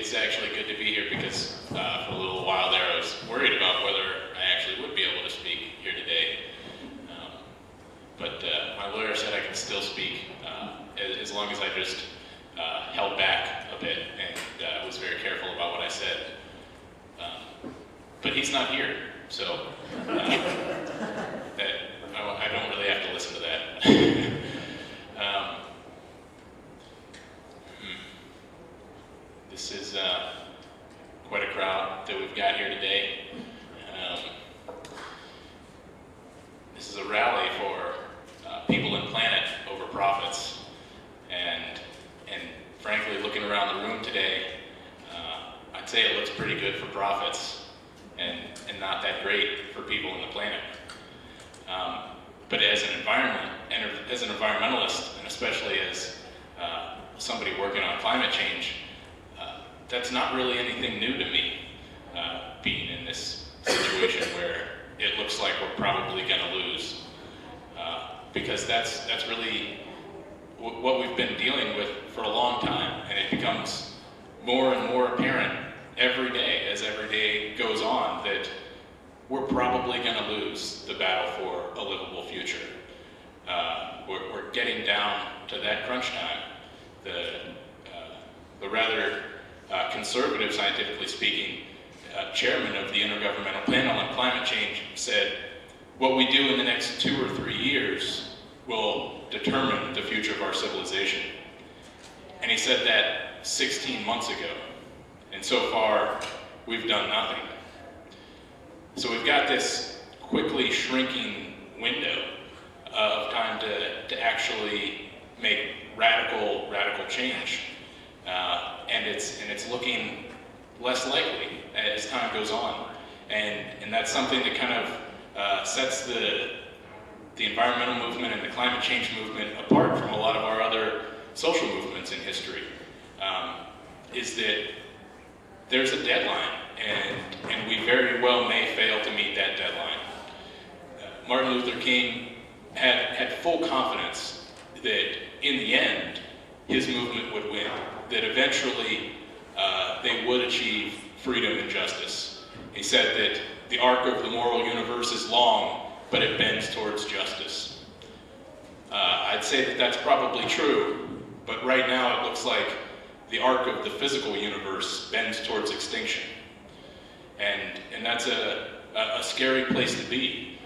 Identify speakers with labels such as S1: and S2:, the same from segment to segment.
S1: it's actually good to be here because for a little while there I was worried about whether I actually would be able to speak here today. But my lawyer said I can still speak as long as I just held back a bit and was very careful about what I said. But he's not here, so I don't really have to listen to that. This is quite a crowd that we've got here today. This is a rally for people and planet over profits. And frankly, looking around the room today, I'd say it looks pretty good for profits and not that great for people and the planet. But as an environmentalist, and especially as somebody working on climate change, that's not really anything new to me, being in this situation where it looks like we're probably going to lose. Because that's really what we've been dealing with for a long time, and it becomes more and more apparent every day as every day goes on that we're probably going to lose the battle for a livable future. We're getting down to that crunch time. The rather conservative, scientifically speaking, chairman of the Intergovernmental Panel on Climate Change said, what we do in the next 2 or 3 years will determine the future of our civilization. And he said that 16 months ago. And so far, we've done nothing. So we've got this quickly shrinking window of time to actually make radical change. And it's looking less likely as time goes on. And that's something that kind of sets the environmental movement and the climate change movement apart from a lot of our other social movements in history, is that there's a deadline, and we very well may fail to meet that deadline. Martin Luther King had full confidence that in the end, his movement would win, that eventually they would achieve freedom and justice. He said that the arc of the moral universe is long, but it bends towards justice. I'd say that that's probably true, but right now it looks like the arc of the physical universe bends towards extinction. And that's a scary place to be.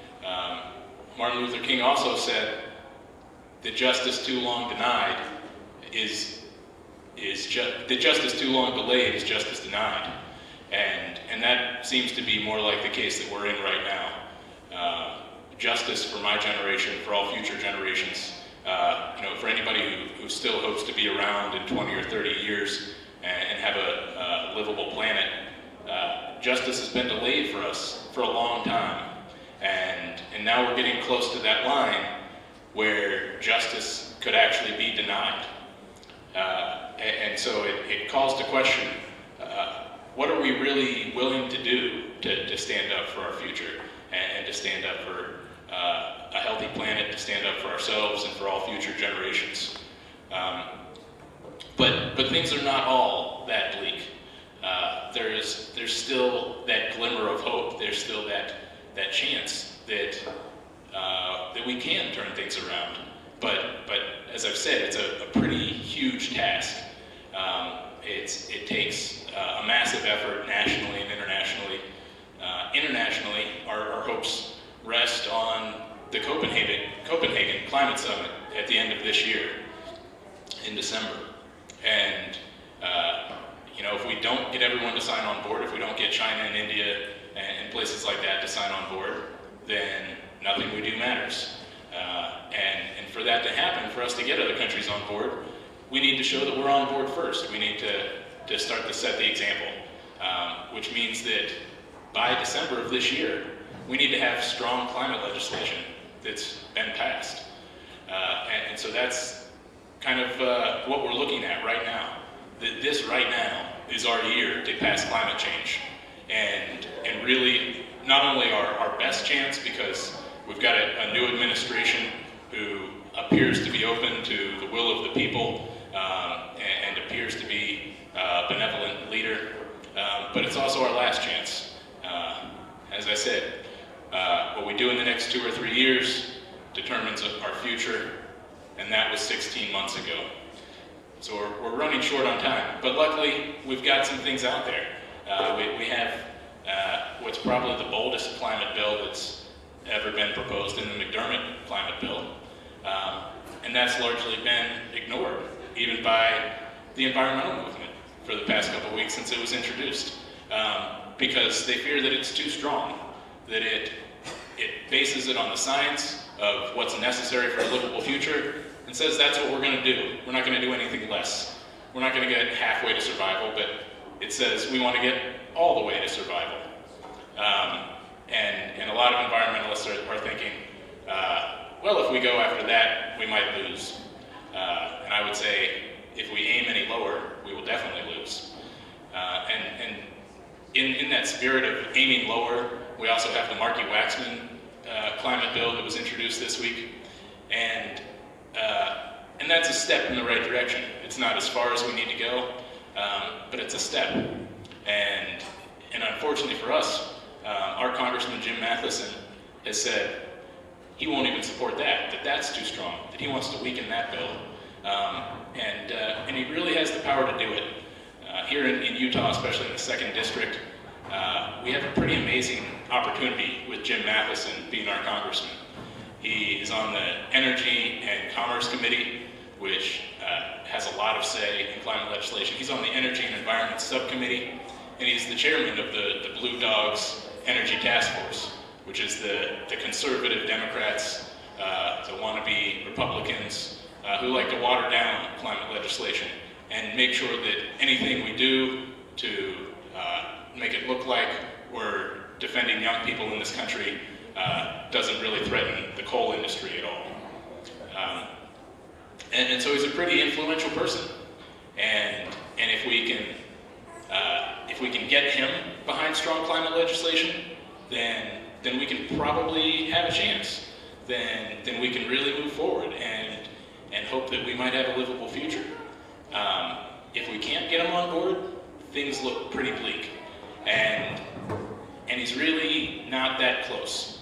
S1: Martin Luther King also said that justice too long denied that justice too long delayed is justice denied. And that seems to be more like the case that we're in right now. Justice for my generation, for all future generations, for anybody who still hopes to be around in 20 or 30 years and have a livable planet, justice has been delayed for us for a long time. And now we're getting close to that line where justice could actually be denied. And so it calls to question, what are we really willing to do to stand up for our future and to stand up for a healthy planet, to stand up for ourselves and for all future generations. But things are not all that bleak. There's still that glimmer of hope. There's still that chance that we can turn things around. But as I've said, it's a pretty huge task. It takes a massive effort nationally and internationally. Internationally, our hopes rest on the Copenhagen Climate Summit at the end of this year, in December. And if we don't get everyone to sign on board, if we don't get China and India and places like that to sign on board, then nothing we do matters. And for that to happen, for us to get other countries on board, we need to show that we're on board first. We need to start to set the example, which means that by December of this year, we need to have strong climate legislation that's been passed. And so that's kind of what we're looking at right now. This right now is our year to pass climate change. And really, not only our best chance, because we've got a new administration who appears to be open to the will of the people and appears to be a benevolent leader, as I said, what we do in the next 2 or 3 years determines our future, and that was 16 months ago. So we're running short on time, but luckily we've got some things out there. We have what's probably the boldest climate bill that's ever been proposed in the McDermott climate bill, and that's largely been ignored, even by the environmental movement for the past couple of weeks since it was introduced, because they fear that it's too strong, that it bases it on the science of what's necessary for a livable future, and says that's what we're going to do. We're not going to do anything less. We're not going to get halfway to survival, but it says we want to get all the way to survival. And a lot of environmentalists are thinking, well, if we go after that, we might lose. And I would say, if we aim any lower, we will definitely lose. And in that spirit of aiming lower, we also have the Markey Waxman climate bill that was introduced this week. And that's a step in the right direction. It's not as far as we need to go, but it's a step. And unfortunately for us, our Congressman Jim Matheson has said he won't even support that's too strong, that he wants to weaken that bill. And he really has the power to do it. Here in Utah, especially in the 2nd District, we have a pretty amazing opportunity with Jim Matheson being our congressman. He is on the Energy and Commerce Committee, which has a lot of say in climate legislation. He's on the Energy and Environment Subcommittee, and he's the chairman of the Blue Dogs Energy Task Force, which is the conservative Democrats, the wannabe Republicans, who like to water down climate legislation and make sure that anything we do to make it look like we're defending young people in this country doesn't really threaten the coal industry at all. And so he's a pretty influential person. And if we can get him behind strong climate legislation, then we can probably have a chance. Then we can really move forward and hope that we might have a livable future. If we can't get him on board, things look pretty bleak. And he's really not that close.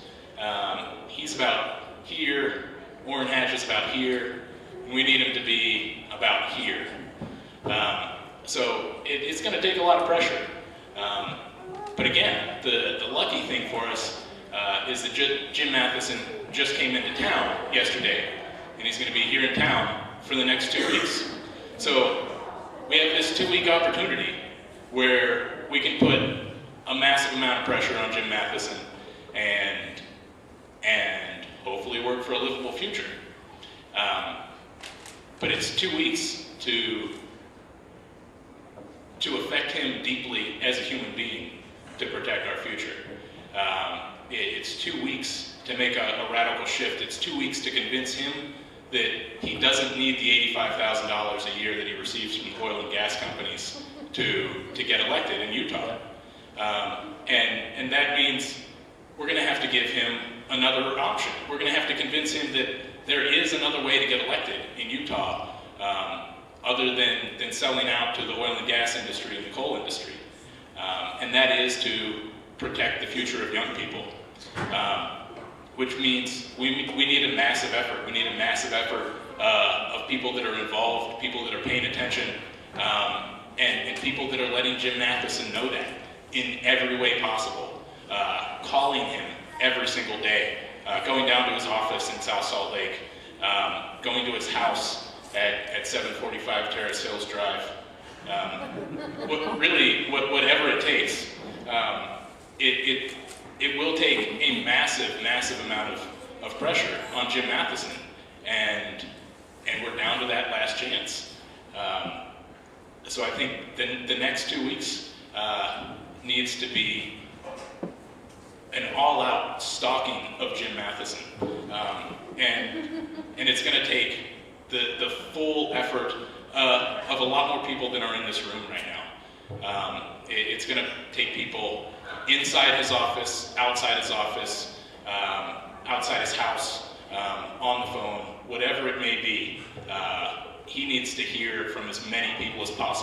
S1: He's about here, Orrin Hatch is about here, and we need him to be about here. So it's going to take a lot of pressure. But again, the lucky thing for us is that Jim Matheson just came into town yesterday, and he's going to be here in town for the next 2 weeks. So we have this 2-week opportunity where we can put a massive amount of pressure on Jim Matheson and hopefully work for a livable future. But it's 2 weeks to affect him deeply as a human being to protect our future. It's 2 weeks to make a radical shift. It's 2 weeks to convince him that he doesn't need the $85,000 a year that he receives from oil and gas companies to get elected in Utah. And that means we're going to have to give him another option. We're going to have to convince him that there is another way to get elected in Utah other than selling out to the oil and gas industry and the coal industry. And that is to protect the future of young people, which means we need a massive effort. We need a massive effort of people that are involved, people that are paying attention, and people that are letting Jim Matheson know that in every way possible, calling him every single day, going down to his office in South Salt Lake, going to his house at 745 Terrace Hills Drive. Whatever it takes. It will take a massive amount of pressure on Jim Matheson, and we're down to that last chance. So I think the next 2 weeks needs to be an all-out stalking of Jim Matheson, and it's going to take the full effort of a lot more people than are in this room right now. It's going to take people inside his office, outside his office, outside his house, on the phone, whatever it may be. He needs to hear from as many people as possible.